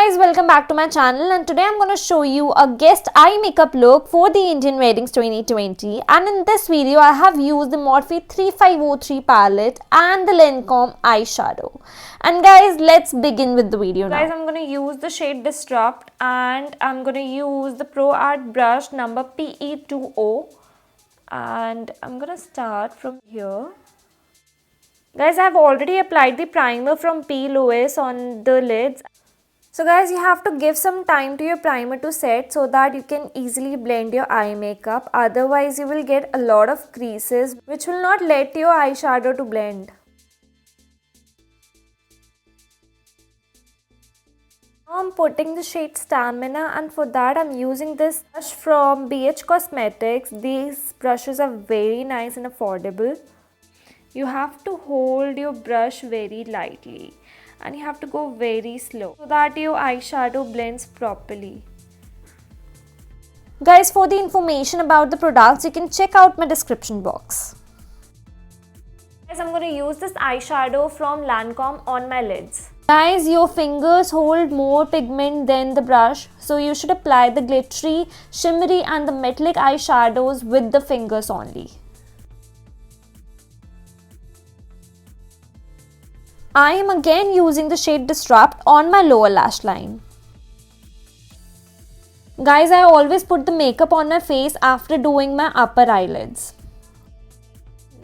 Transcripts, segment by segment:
guys, welcome back to my channel, and today I'm going to show you a guest eye makeup look for the Indian weddings 2020. And in this video I have used the Morphe 3503 palette and the Lancôme eyeshadow. And guys, let's begin with the video now. Guys, I'm going to use the shade Disrupt and I'm going to use the Pro Art brush number PE20, and I'm going to start from here. Guys, I've already applied the primer from Louise on the lids. So guys, you have to give some time to your primer to set so that you can easily blend your eye makeup. Otherwise, you will get a lot of creases which will not let your eyeshadow to blend. Now I'm putting the shade Stamina, and for that I'm using this brush from BH Cosmetics. These brushes are very nice and affordable. You have to hold your brush very lightly and you have to go very slow so that your eyeshadow blends properly. Guys, for the information about the products, you can check out my description box. Guys, I'm going to use this eyeshadow from Lancôme on my lids. Guys, your fingers hold more pigment than the brush, so you should apply the glittery, shimmery and the metallic eyeshadows with the fingers only. I am again using the shade Disrupt on my lower lash line. Guys, I always put the makeup on my face after doing my upper eyelids.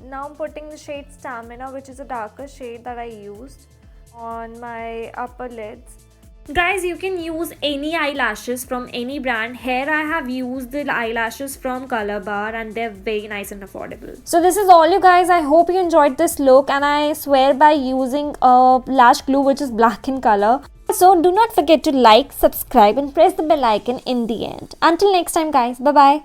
Now I'm putting the shade Stamina, which is a darker shade that I used on my upper lids. Guys, you can use any eyelashes from any brand. Here I have used the eyelashes from Color Bar and they're very nice and affordable. So this is all, you guys. I hope you enjoyed this look, and I swear by using a lash glue which is black in color. So do not forget to like, subscribe and press the bell icon in the end. Until next time guys, bye bye.